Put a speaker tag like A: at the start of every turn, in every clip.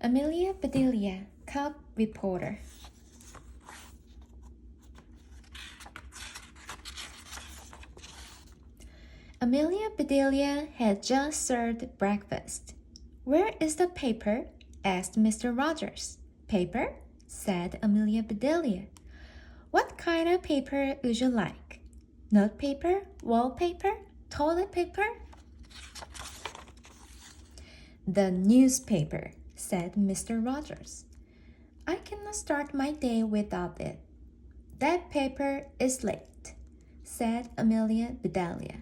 A: Amelia Bedelia Cub reporter. Amelia Bedelia had just served breakfast. "Where is the paper?" asked Mr. Rogers. "Paper?" said Amelia Bedelia. "What kind of paper would you like? Notepaper? Wallpaper? Toilet paper?" "The newspaper," said Mr. Rogers. "I cannot start my day without it." "That paper is late," said Amelia Bedelia.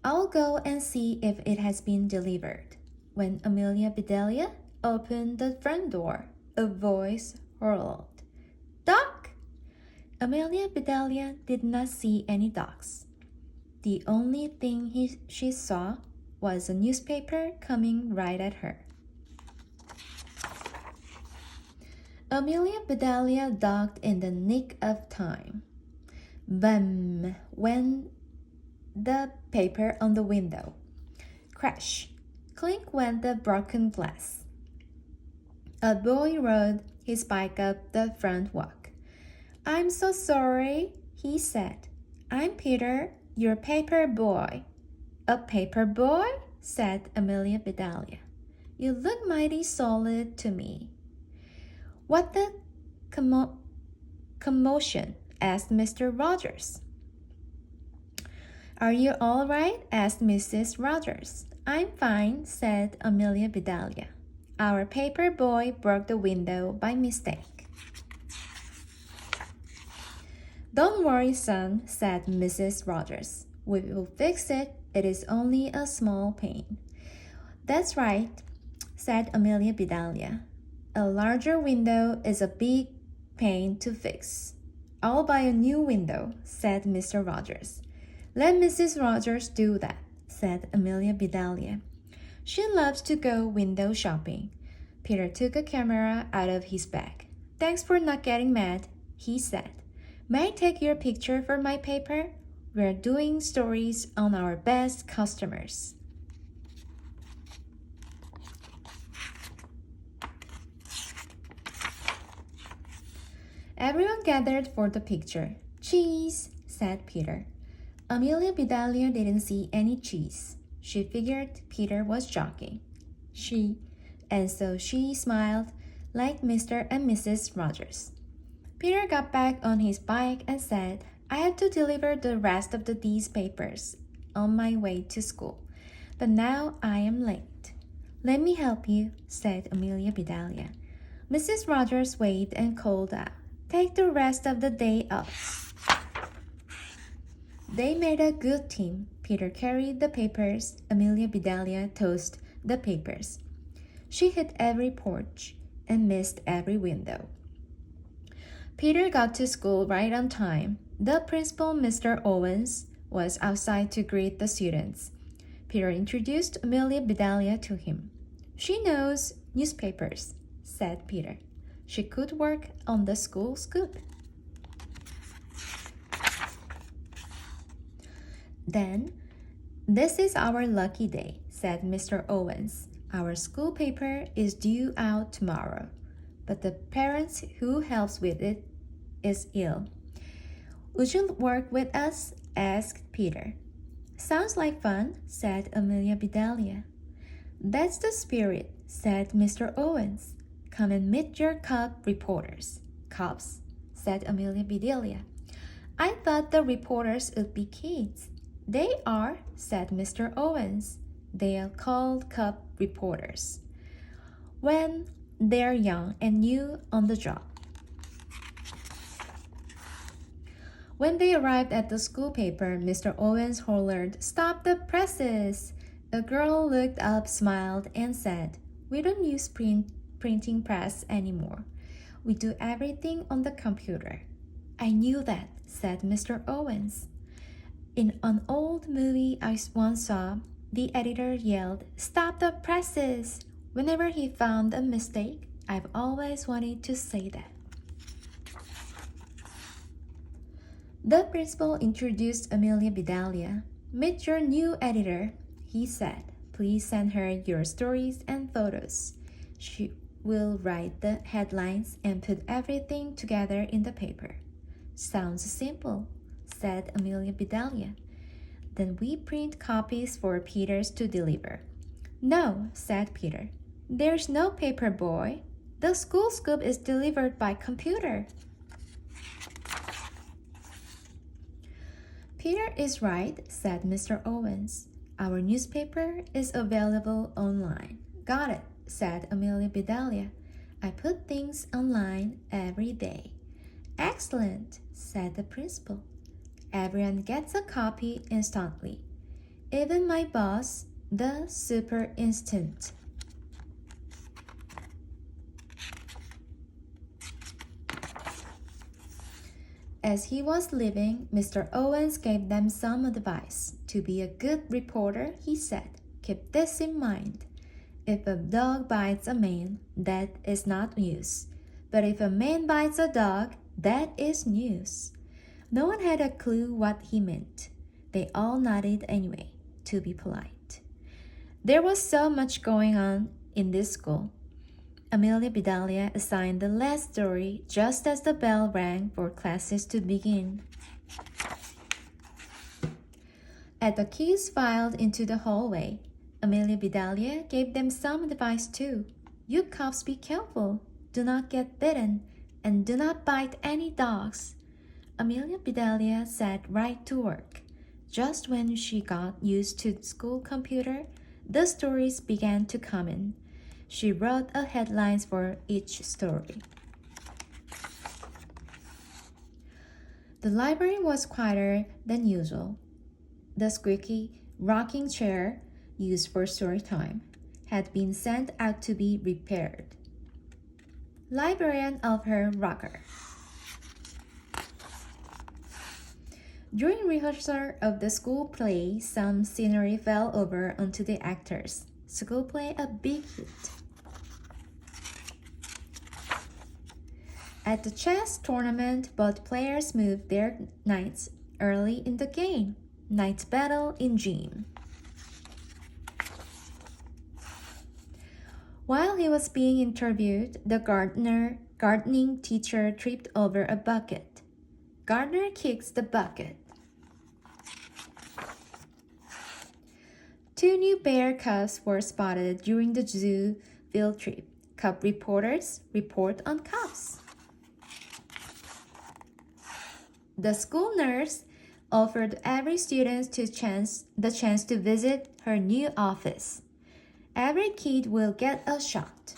A: "I'll go and see if it has been delivered." When Amelia Bedelia opened the front door, a voice hurled, "Duck!" Amelia Bedelia did not see any ducks. The only thing she saw was a newspaper coming right at her. Amelia Bedelia ducked in the nick of time. Bam! Went the paper on the window. Crash! Clink went the broken glass. A boy rode his bike up the front walk. "I'm so sorry," he said. "I'm Peter, your paper boy." "A paper boy?" said Amelia Bedelia. "You look mighty solid to me." "What the commotion?" asked Mr. Rogers. "Are you all right?" asked Mrs. Rogers. "I'm fine," said Amelia Bedelia. "Our paper boy broke the window by mistake." "Don't worry, son," said Mrs. Rogers. "We will fix it. It is only a small pain." "That's right," said Amelia Bedelia. "A larger window is a big pain to fix." "I'll buy a new window," said Mr. Rogers. "Let Mrs. Rogers do that," said Amelia Bedelia. "She loves to go window shopping." Peter took a camera out of his bag. "Thanks for not getting mad," he said. "May I take your picture for my paper? We're doing stories on our best customers." Everyone gathered for the picture. "Cheese," said Peter. Amelia Bedelia didn't see any cheese. She figured Peter was joking. And so she smiled like Mr. and Mrs. Rogers. Peter got back on his bike and said, "I have to deliver the rest of these papers on my way to school, but now I am late." "Let me help you," said Amelia Bedelia. Mrs. Rogers waved and called out, "Take the rest of the day off." They made a good team. Peter carried the papers. Amelia Bedelia tossed the papers. She hit every porch and missed every window. Peter got to school right on time. The principal, Mr. Owens, was outside to greet the students. Peter introduced Amelia Bedelia to him. "She knows newspapers," said Peter. "She could work on the school scoop." Then, "This is our lucky day," said Mr. Owens. "Our school paper is due out tomorrow, but the parent who helps with it is ill." "Would you work with us?" asked Peter. "Sounds like fun," said Amelia Bedelia. "That's the spirit," said Mr. Owens. "Come and meet your cub reporters." "Cubs," said Amelia Bedelia. "I thought the reporters would be kids." "They are," said Mr. Owens. "They are called cub reporters when they're young and new on the job." When they arrived at the school paper, Mr. Owens hollered, "Stop the presses!" A girl looked up, smiled, and said, "We don't use printing press anymore. We do everything on the computer." "I knew that," said Mr. Owens. "In an old movie I once saw, the editor yelled, 'Stop the presses!' Whenever he found a mistake. I've always wanted to say that." The principal introduced Amelia Bedelia. "Meet your new editor," he said. "Please send her your stories and photos. She will write the headlines and put everything together in the paper. Sounds simple, said Amelia Bedelia. Then we print copies for Peters to deliver. No, said Peter. There's no paper boy. The school scoop is delivered by computer. Peter is right, said Mr. Owens. Our newspaper is available online. Got it, said Amelia Bedelia. I put things online every day. Excellent, said the principal. Everyone gets a copy instantly. Even my boss, the superintendent. As he was leaving, Mr. Owens gave them some advice. To be a good reporter, he said, keep this in mind. If a dog bites a man, that is not news. But if a man bites a dog, that is news. No one had a clue what he meant. They all nodded anyway, to be polite. There was so much going on in this school. Amelia Bedelia assigned the last story just as the bell rang for classes to begin. As the kids filed into the hallway, Amelia Bedelia gave them some advice too. You cubs be careful, do not get bitten, and do not bite any dogs. Amelia Bedelia set right to work. Just when she got used to the school computer, the stories began to come in. She wrote a headlines for each story. The library was quieter than usual. The squeaky rocking chair used for story time had been sent out to be repaired. Librarian of her rocker. During rehearsal of the school play, some scenery fell over onto the actors. School play a big hit. At the chess tournament, both players moved their knights early in the game. Knight battle in gym. While he was being interviewed, the gardening teacher tripped over a bucket. Gardner kicks the bucket. 2 new bear cubs were spotted during the zoo field trip. Cub reporters report on cubs. The school nurse offered every student the chance to visit her new office. Every kid will get a shot.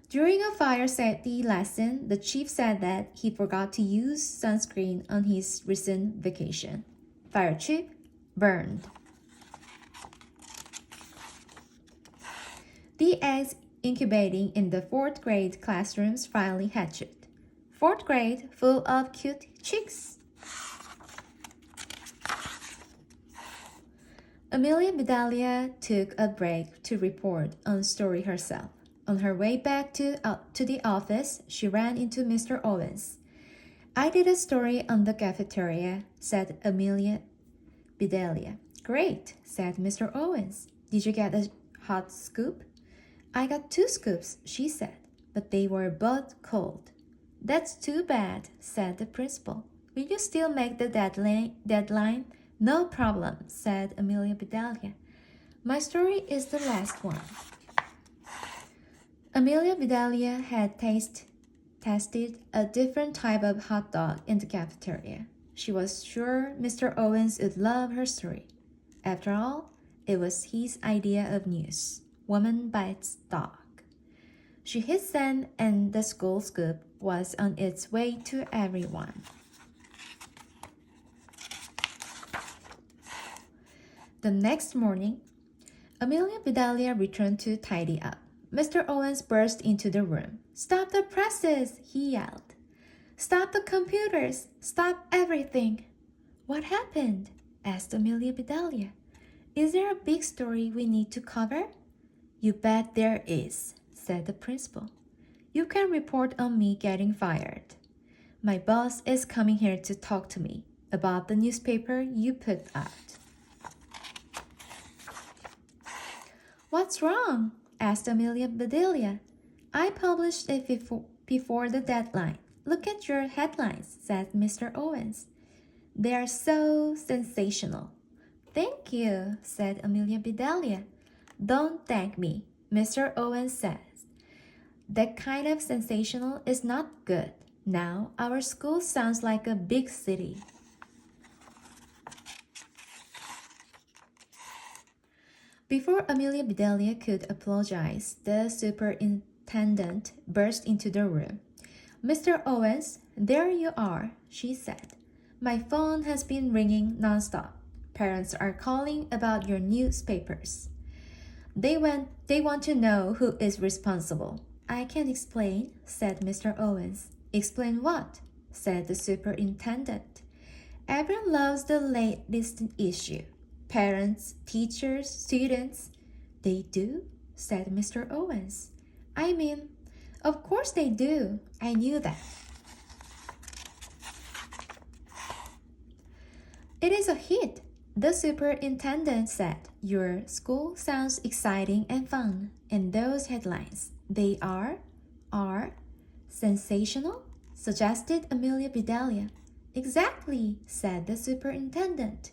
A: During a fire safety lesson, the chief said that he forgot to use sunscreen on his recent vacation. Fire chip burned. The eggs incubating in the 4th grade classrooms finally hatched. 4th grade full of cute chicks. Amelia Bedelia took a break to report on story herself. On her way back to the office, she ran into Mr. Owens. I did a story on the cafeteria, said Amelia Bedelia. Great, said Mr. Owens. Did you get a hot scoop? I got 2 scoops, she said, but they were both cold. That's too bad, said the principal. Will you still make the deadline? No problem, said Amelia Bedelia. My story is the last one. Amelia Bedelia had tasted a different type of hot dog in the cafeteria. She was sure Mr. Owens would love her story. After all, it was his idea of news. Woman bites dog. She hit send and the school scoop was on its way to everyone. The next morning, Amelia Bedelia returned to tidy up. Mr. Owens burst into the room. Stop the presses, he yelled. Stop the computers. Stop everything. What happened? Asked Amelia Bedelia. Is there a big story we need to cover? You bet there is, said the principal. You can report on me getting fired. My boss is coming here to talk to me about the newspaper you put out. What's wrong? Asked Amelia Bedelia. I published it before the deadline. Look at your headlines, said Mr. Owens. They are so sensational. Thank you, said Amelia Bedelia. Don't thank me, Mr. Owens says. That kind of sensational is not good. Now our school sounds like a big city. Before Amelia Bedelia could apologize, the superintendent burst into the room. Mr. Owens, there you are, she said. My phone has been ringing nonstop. Parents are calling about your newspapers. They want to know who is responsible. I can explain, said Mr. Owens. Explain what? Said the superintendent. Everyone loves the latest issue. Parents, teachers, students. They do? Said Mr. Owens. I mean, of course they do. I knew that. It is a hit, the superintendent said. Your school sounds exciting and fun. And those headlines, they are sensational? Suggested Amelia Bedelia. Exactly, said the superintendent.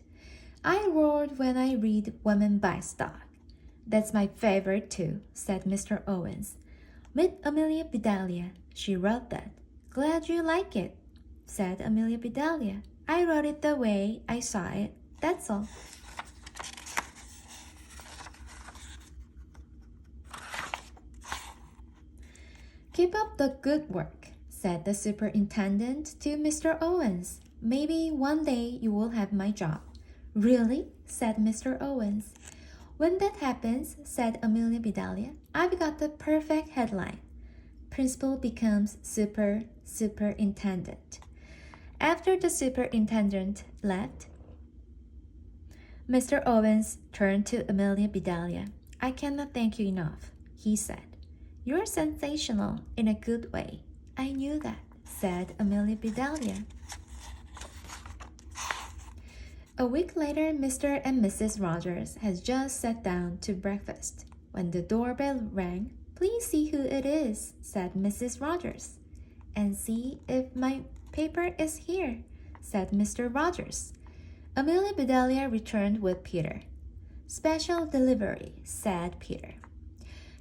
A: I roared when I read Women Buy Stock. That's my favorite too, said Mr. Owens. Meet Amelia Bedelia. She wrote that. Glad you like it, said Amelia Bedelia. I wrote it the way I saw it, that's all. Keep up the good work, said the superintendent to Mr. Owens. Maybe one day you will have my job. Really? Said Mr. Owens. When that happens, said Amelia Bedelia, I've got the perfect headline. Principal becomes superintendent. After the superintendent left, Mr. Owens turned to Amelia Bedelia. I cannot thank you enough, he said. You're sensational in a good way. I knew that, said Amelia Bedelia. A week later, Mr. and Mrs. Rogers had just sat down to breakfast. When the doorbell rang, please see who it is, said Mrs. Rogers. And see if my paper is here, said Mr. Rogers. Amelia Bedelia returned with Peter. Special delivery, said Peter.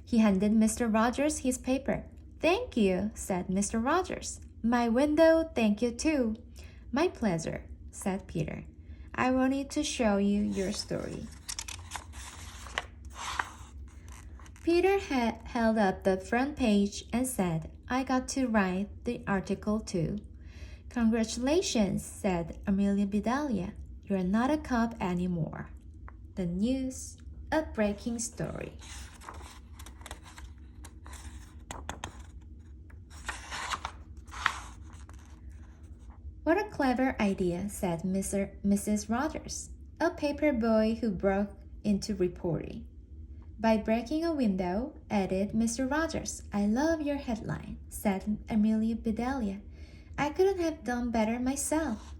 A: He handed Mr. Rogers his paper. Thank you, said Mr. Rogers. My window, thank you too. My pleasure, said Peter. I wanted to show you your story. Peter held up the front page and said, I got to write the article too. Congratulations, said Amelia Bedelia. You're not a cub anymore. The news, a breaking story. What a clever idea, said Mrs. Rogers, a paper boy who broke into reporting. By breaking a window, added Mr. Rogers. I love your headline, said Amelia Bedelia. I couldn't have done better myself.